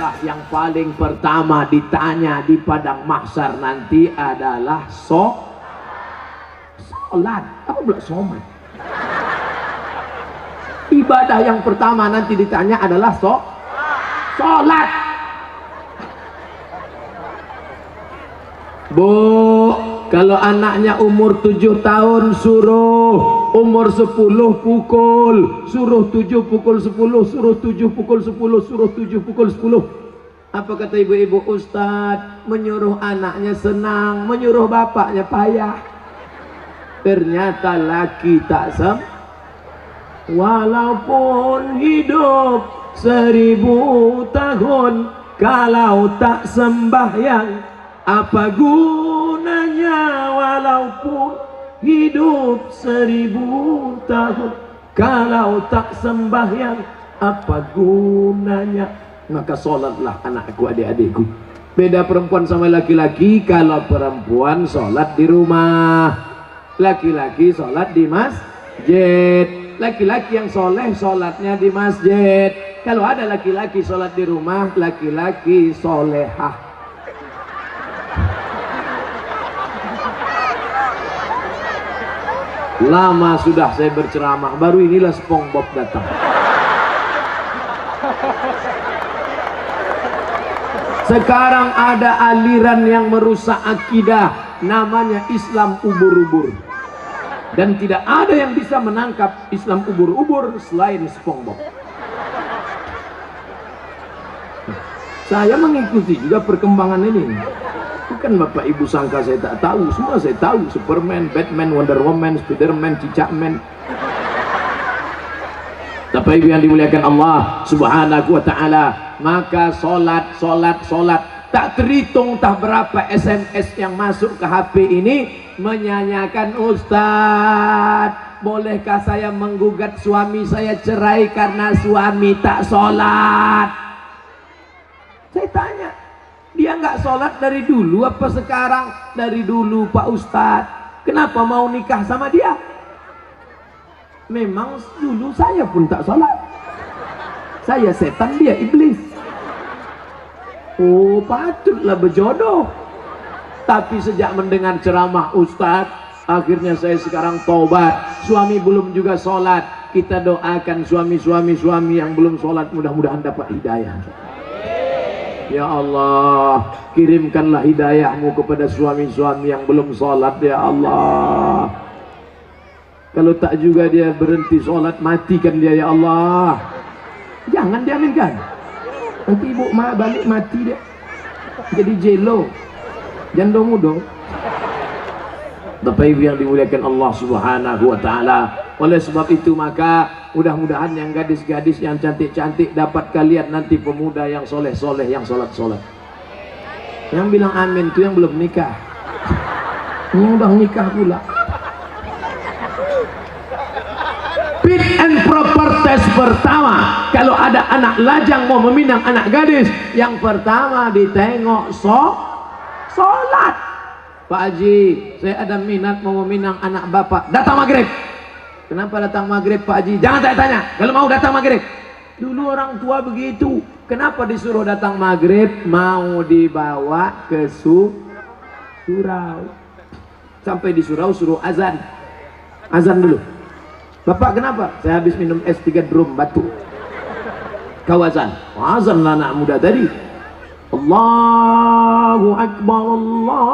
ibadah yang paling pertama ditanya di padang mahsyar nanti adalah sholat. Apa pula somat? Ibadah yang pertama nanti ditanya adalah sholat. Bu, kalau anaknya umur 7 tahun suruh, umur 10 pukul, suruh 7 pukul 10, suruh 7 pukul 10, suruh 7 pukul 10. Apa kata ibu-ibu? Ustadz, menyuruh anaknya senang, menyuruh bapaknya payah. Ternyata laki tak walaupun hidup 1000 tahun, kalau tak sembahyang apa gunanya? Walaupun hidup 1000 tahun, kalau tak sembahyang apa gunanya? Maka sholatlah anakku, adik-adikku. Beda perempuan sama laki-laki. Kalau perempuan sholat di rumah, laki-laki sholat di masjid. Laki-laki yang soleh sholatnya di masjid. Kalau ada laki-laki sholat di rumah, laki-laki solehah. Lama sudah saya berceramah, baru inilah SpongeBob datang. Sekarang ada aliran yang merusak akidah, namanya Islam ubur-ubur. Dan tidak ada yang bisa menangkap Islam ubur-ubur selain SpongeBob. Saya mengikuti juga perkembangan ini. Bukan Bapak Ibu sangka saya tak tahu, semua saya tahu. Superman, Batman, Wonder Woman, Spiderman, Cicakman. Bapak Ibu yang dimuliakan Allah Subhanahu wa ta'ala, maka sholat tak terhitung tak berapa SMS yang masuk ke HP ini menyanyikan, Ustadz, bolehkah saya menggugat suami saya cerai karena suami tak sholat? Saya tanya, dia nggak sholat dari dulu apa sekarang? Dari dulu Pak Ustadz. Kenapa mau nikah sama dia? Memang dulu saya pun tak sholat. Saya setan, dia iblis. Oh, patutlah berjodoh. Tapi sejak mendengar ceramah Ustadz, akhirnya saya sekarang tobat. Suami belum juga sholat. Kita doakan suami yang belum sholat, mudah-mudahan dapat hidayah. Ya Allah, kirimkanlah hidayahmu kepada suami-suami yang belum sholat, ya Allah. Kalau tak juga dia berhenti sholat, matikan dia, ya Allah. Jangan diaminkan. Nanti ibu balik mati dia, jadi jelo, janda muda. Bapak Ibu yang dimuliakan Allah Subhanahu wa ta'ala, oleh sebab itu maka mudah-mudahan yang gadis-gadis yang cantik-cantik dapat kalian nanti pemuda yang soleh-soleh, yang sholat-sholat. Yang bilang amin itu yang belum nikah. Yang udah nikah pula. Fit and proper test pertama, kalau ada anak lajang mau meminang anak gadis, yang pertama ditengok sholat. Pak Haji, saya ada minat mau meminang anak bapak, datang maghrib. Kenapa datang maghrib Pak Haji? Jangan tanya, kalau mau datang maghrib. Dulu orang tua begitu. Kenapa disuruh datang maghrib? Mau dibawa ke surau. Sampai di surau suruh azan. Azan dulu. Bapak kenapa? Saya habis minum es 3 drum batu. Kau azan. Azan lah anak muda tadi. Allahu Akbar, Allahu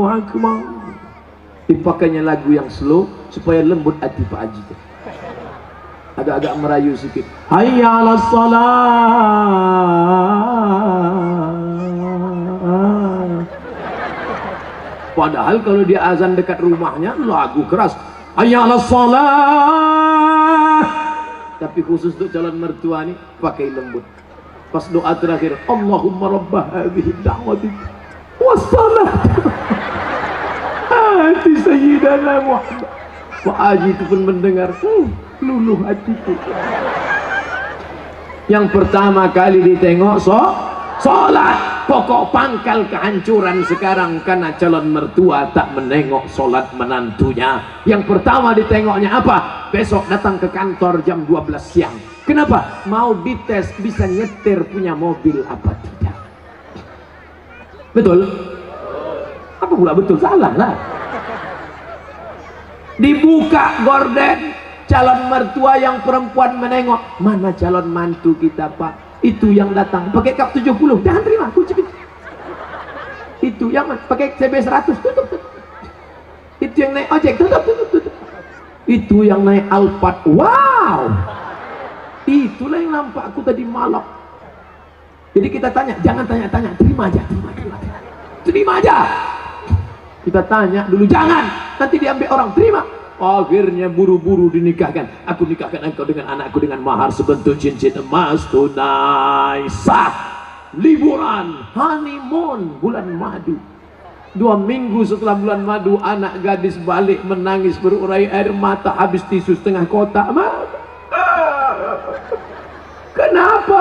Akbar. Dipakainya lagu yang slow supaya lembut hati Pak Haji. Agak-agak merayu sedikit. Hayya 'alas shalah. Padahal kalau dia azan dekat rumahnya lagu keras. Hayya 'alas shalah. Tapi khusus untuk calon mertua nih pakai lembut. Pas doa terakhir, Allahumma rabbah hadhihi da'wati wassalah ati sayyidana Muhammad. Pak Haji itu pun mendengar, luluh hatiku. Yang pertama kali ditengok sholat. Pokok pangkal kehancuran sekarang karena calon mertua tak menengok sholat menantunya. Yang pertama ditengoknya apa? Besok datang ke kantor jam 12 siang. Kenapa? Mau dites bisa nyetir punya mobil apa tidak. Betul? Apa pula betul? Salah lah. Dibuka gorden, calon mertua yang perempuan menengok, mana calon mantu kita pak? Itu yang datang pakai kap 70, jangan terima, kunci. Itu yang pakai CB 100, tutup. Itu yang naik ojek, tutup. Itu yang naik Alphard, wow. Itulah yang nampak aku tadi malam. Jadi kita tanya, jangan tanya-tanya, terima aja. Kita tanya dulu, jangan, nanti diambil orang, terima. Akhirnya buru-buru dinikahkan. Aku nikahkan engkau dengan anakku dengan mahar sebentuk cincin emas tunai sah. Liburan, honeymoon, bulan madu. 2 minggu setelah bulan madu, anak gadis balik menangis berurai air mata, habis tisu setengah kotak. Kenapa?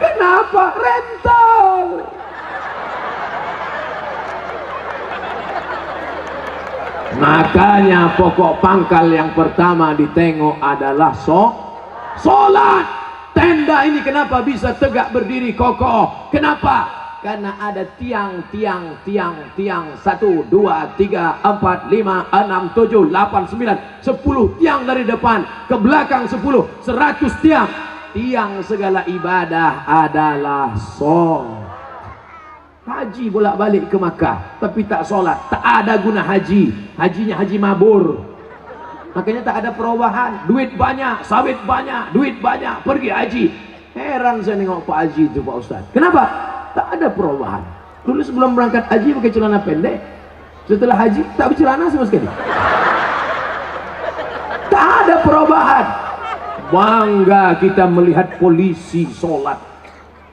Kenapa? Rental. Makanya pokok pangkal yang pertama ditengok adalah sholat. Tenda ini kenapa bisa tegak berdiri kokoh? Kenapa? Karena ada tiang 1, 2, 3, 4, 5, 6, 7, 8, 9, 10 tiang dari depan ke belakang 10, 100 tiang. Tiang segala ibadah adalah sholat. Haji bolak-balik ke Makkah tapi tak sholat, tak ada guna haji. Hajinya haji mabur. Makanya tak ada perubahan. Duit banyak, sawit banyak, duit banyak, pergi haji. Heran saya nengok Pak Haji itu Pak Ustaz. Kenapa? Tak ada perubahan. Dulu sebelum berangkat haji pakai celana pendek, setelah haji tak bercelana sama sekali. Tak ada perubahan. Bangga kita melihat polisi sholat.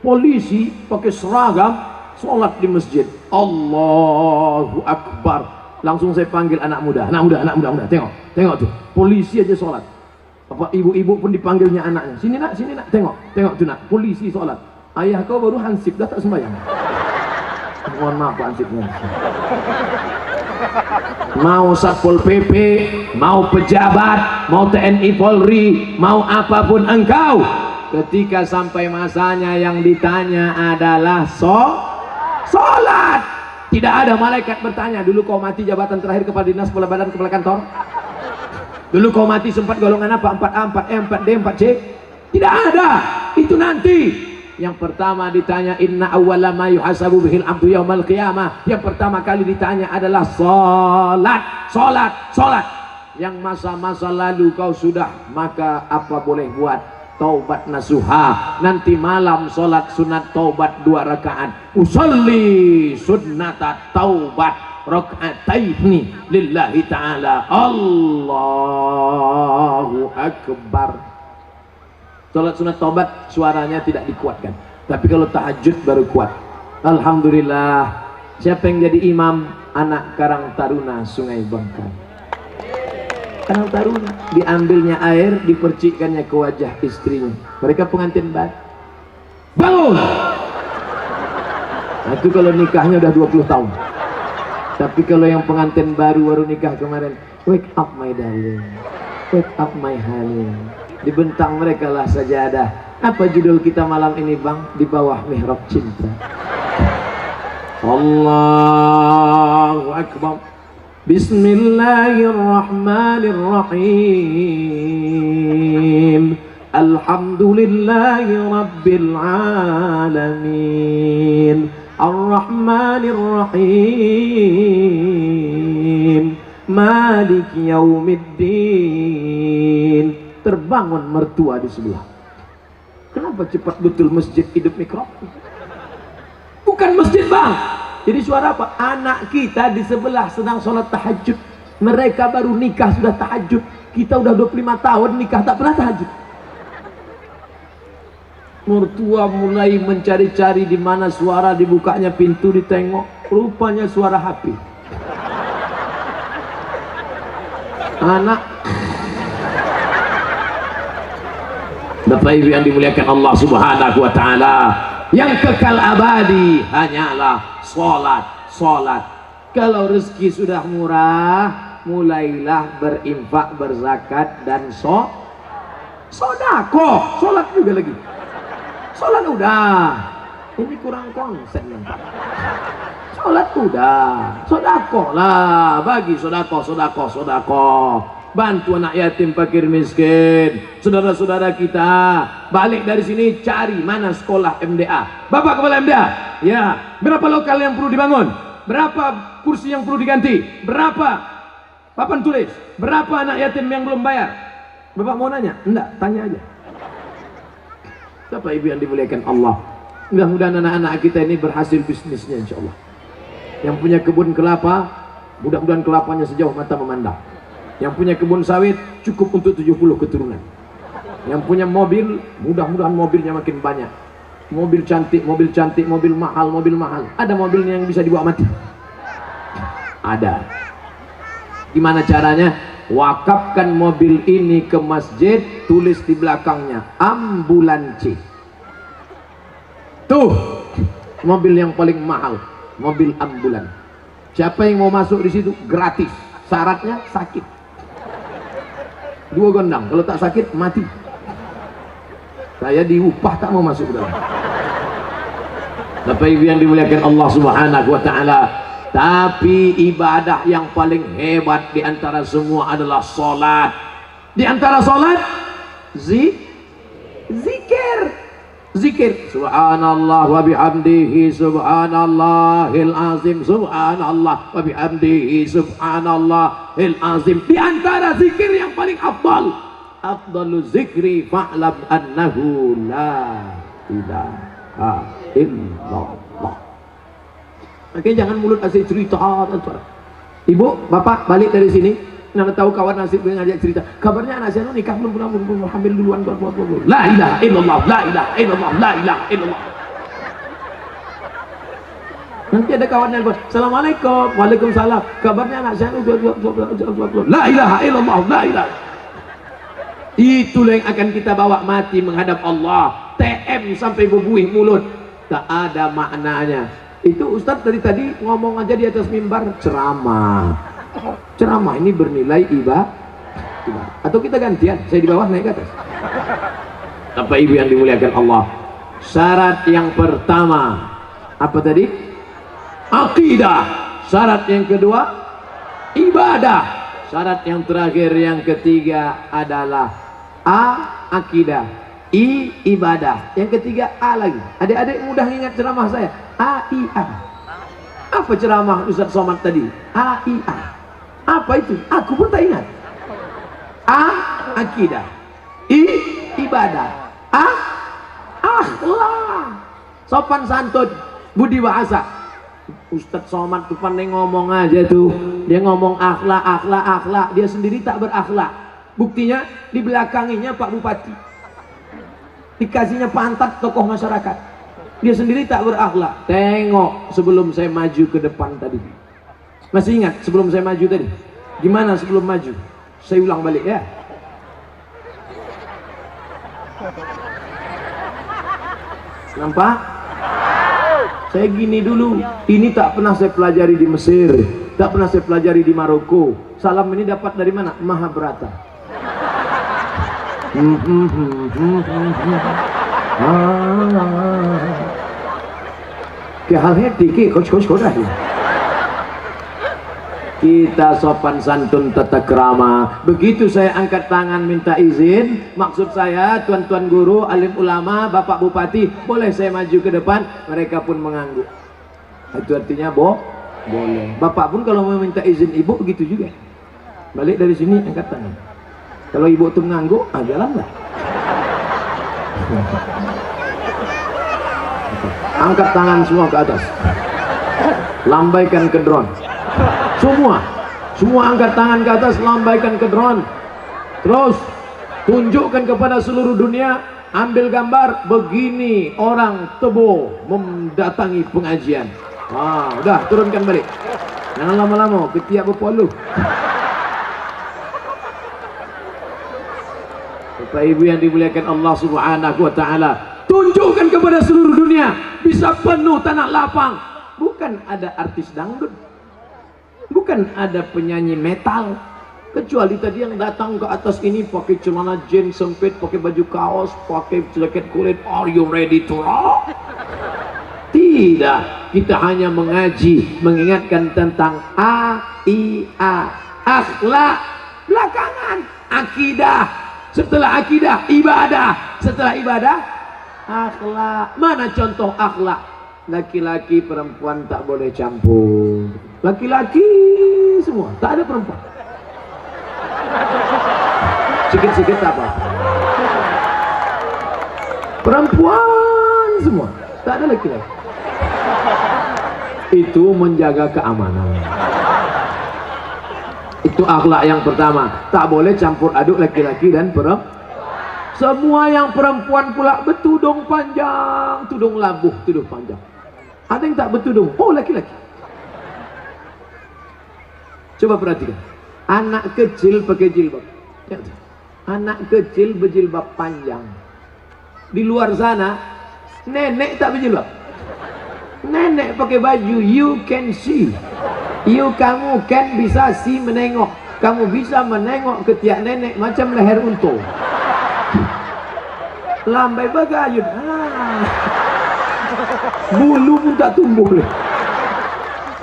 Polisi pakai seragam sholat di masjid. Allahu Akbar. Langsung saya panggil anak muda. Anak muda, tengok tuh. Polisi aja sholat. Apa ibu-ibu pun dipanggilnya anaknya. Sini nak, tengok tuh nak. Polisi sholat. Ayah kau baru hansip, dah tak sembahyang. Mohon maaf Pak Hansipnya. Mau Satpol PP, mau pejabat, mau TNI Polri, mau apapun engkau, ketika sampai masanya yang ditanya adalah sholat. Tidak ada malaikat bertanya, dulu kau mati jabatan terakhir kepala dinas, kepala badan, kepala kantor. Dulu kau mati sempat golongan apa? 4A, 4E, 4D, 4C. Tidak ada. Itu nanti. Yang pertama ditanya, inna awwala ma yuhasabu bihil abdu yaumal qiyamah. Yang pertama kali ditanya adalah sholat. Yang masa-masa lalu kau sudah, maka apa boleh buat? Taubat nasuha. Nanti malam sholat sunat taubat 2 rakaat. Usolli sunnata taubat raka'ataini lillahi ta'ala. Allahu Akbar. Sholat sunat taubat suaranya tidak dikuatkan, tapi kalau tahajud baru kuat. Alhamdulillah. Siapa yang jadi imam? Anak Karang Taruna Sungai Bangkai. Karang Taruna, diambilnya air, dipercikkannya ke wajah istrinya. Mereka pengantin baru. Bangun! Nah, itu kalau nikahnya udah 20 tahun. Tapi kalau yang pengantin baru nikah kemarin, wake up my darling, wake up my honey. Dibentang mereka lah sajadah. Apa judul kita malam ini bang? Di bawah mihrab cinta. Allahu Akbar. Bismillahirrahmanirrahim. Alhamdulillahi Rabbil Alamin. Ar-Rahmanirrahim. Malik Yaumiddin. Terbangun mertua di sebelah. Kenapa cepat betul masjid hidup mikrofon? Bukan masjid bang. Jadi suara apa? Anak kita di sebelah sedang sholat tahajud. Mereka baru nikah sudah tahajud. Kita udah 25 tahun nikah tak pernah tahajud. Mertua mulai mencari-cari di mana suara, dibukanya pintu, ditengok, rupanya suara HP. Anak Bapak Ibu yang dimuliakan Allah Subhanahu wa taala, yang kekal abadi hanyalah sholat. Kalau rezeki sudah murah, mulailah berinfak, berzakat dan Sodako, sholat juga lagi. Sholat udah, ini kurang konsen yang Pak. Sholat udah, sodako lah, bagi sodako. Bantu anak yatim, fakir miskin, saudara-saudara kita. Balik dari sini cari mana sekolah MDA. Bapak kepala MDA, ya, berapa lokal yang perlu dibangun? Berapa kursi yang perlu diganti? Berapa papan tulis? Berapa anak yatim yang belum bayar? Bapak mau nanya? Enggak, tanya aja. Bapak Ibu yang dimuliakan Allah, mudah-mudahan anak-anak kita ini berhasil bisnisnya insya Allah. Yang punya kebun kelapa, mudah-mudahan kelapanya sejauh mata memandang. Yang punya kebun sawit cukup untuk 70 keturunan. Yang punya mobil, mudah-mudahan mobilnya makin banyak. Mobil cantik, mobil mahal. Ada mobilnya yang bisa dibawa mati? Ada. Gimana caranya? Wakafkan mobil ini ke masjid, tulis di belakangnya ambulansi. Tuh, mobil yang paling mahal, mobil ambulan. Siapa yang mau masuk di situ gratis. Syaratnya sakit. 2 gondang, kalau tak sakit mati. Saya diupah tak mau masuk dalam. Bapak Ibu yang dimuliakan Allah Subhanahu wa taala, tapi ibadah yang paling hebat di antara semua adalah salat. Di antara salat zikir. Subhanallah wa bihamdihi subhanallahil azim. Subhanallah wa bihamdihi subhanallahil azim. Di antara zikir yang paling afdalu zikri fa'lam annahu la ilaha illallah. Oke, jangan mulut asik cerita. Ibu, bapak balik dari sini, nana tahu kawan nasib ngajak cerita. Kabarnya anak saya nikah belum hamil duluan. La ilaha illallah, la ilaha illallah, la ilaha illallah. Nanti ada kawan yang assalamualaikum, waalaikumsalam. Kabarnya anak saya la ilaha illallah, la ilaha. Itulah yang akan kita bawa mati menghadap Allah. TM sampai berbuih mulut, tak ada maknanya. Itu Ustadz dari tadi ngomong aja di atas mimbar ceramah ini bernilai ibadah. Atau kita gantian, saya di bawah naik ke atas. Bapak Ibu yang dimuliakan Allah, syarat yang pertama apa tadi? Akidah. Syarat yang kedua ibadah. Syarat yang terakhir yang ketiga adalah akidah, ibadah. Yang ketiga lagi. Adik-adik mudah ingat ceramah saya. AIA. Apa ceramah Ustaz Somad tadi? AIA. Apa itu? Aku pun tak ingat. Akidah. Ibadah. Akhlak. Sopan santun, budi bahasa. Ustaz Somad tuh pandai ngomong aja tuh. Dia ngomong akhlak. Dia sendiri tak berakhlak. Buktinya di belakanginya Pak Bupati. Dikasihnya pantat tokoh masyarakat. Dia sendiri tak berakhlak. Tengok sebelum saya maju ke depan tadi. Masih ingat sebelum saya maju tadi? Gimana sebelum maju? Saya ulang balik ya. Nampak? Saya gini dulu. Ini tak pernah saya pelajari di Mesir, tak pernah saya pelajari di Maroko. Salam ini dapat dari mana? Mahabharata. Kita sopan santun tata krama. Begitu saya angkat tangan minta izin, maksud saya tuan-tuan guru, alim ulama, bapak bupati, boleh saya maju ke depan? Mereka pun mengangguk. Itu artinya boleh. Bapak pun kalau mau minta izin ibu begitu juga. Balik dari sini angkat tangan. Kalau ibu tuh mengangguk, jalanlah. Angkat tangan semua ke atas, lambaikan ke drone. Semua angkat tangan ke atas, lambaikan ke drone. Terus tunjukkan kepada seluruh dunia, ambil gambar begini orang Tebo mendatangi pengajian. Udah turunkan balik, jangan lama-lama ketiak berpoluh. Bapak Ibu yang dimuliakan Allah Subhanahu wa taala, tunjukkan kepada seluruh dunia, bisa penuh tanah lapang. Bukan ada artis dangdut, bukan ada penyanyi metal, Kecuali tadi yang datang ke atas ini pakai celana jeans sempit, pakai baju kaos, pakai jaket kulit. Are you ready to rock? Tidak, kita hanya mengaji, mengingatkan tentang akhlak. Belakangan akidah, setelah akidah ibadah, setelah ibadah akhlak. Mana contoh akhlak? Laki-laki perempuan tak boleh campur. Laki-laki semua, tak ada perempuan. Sikit-sikit apa? Perempuan semua, tak ada laki-laki. Itu menjaga keamanan. Itu akhlak yang pertama. Tak boleh campur aduk laki-laki dan perempuan. Semua yang perempuan pula bertudung panjang, tudung labuh, tudung panjang. Ada yang tak bertudung, oh laki-laki. Coba perhatikan, anak kecil pakai jilbab. Anak kecil berjilbab panjang. Di luar sana nenek tak berjilbab. Nenek pakai baju you can see. Kamu kan bisa see, menengok. Kamu bisa menengok ketiak nenek macam leher unta. Lambai bagayun. Bulu pun tak tumbuh leh.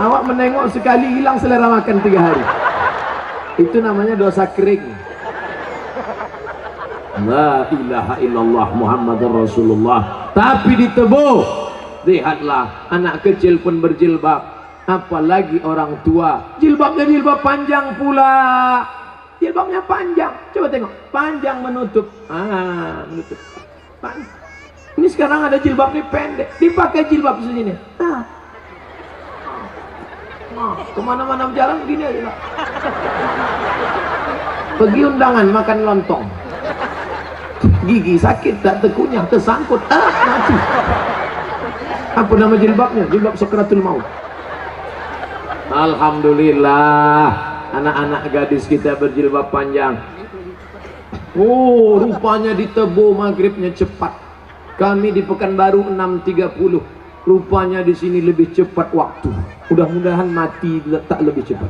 Awak menengok sekali hilang selera makan 3 hari. Itu namanya dosa kering. La ilaha illallah Muhammadur Rasulullah. Tapi ditebu, lihatlah anak kecil pun berjilbab, apalagi orang tua. Jilbabnya jilbab panjang pula. Jilbabnya panjang. Coba tengok, panjang menutup. Menutup. Ini sekarang ada jilbab nih pendek, dipakai jilbab segini. Kemana-mana jalan begini aja lah. Pergi undangan makan lontong, gigi sakit, tak terkunyah, tersangkut, mati. Apa nama jilbabnya? Jilbab Sakratul Maut. Alhamdulillah, anak-anak gadis kita berjilbab panjang. Oh, rupanya di Tebo maghribnya cepat. Kami di Pekanbaru 6.30. Rupanya di sini lebih cepat waktu. Mudah-mudahan mati tak lebih cepat.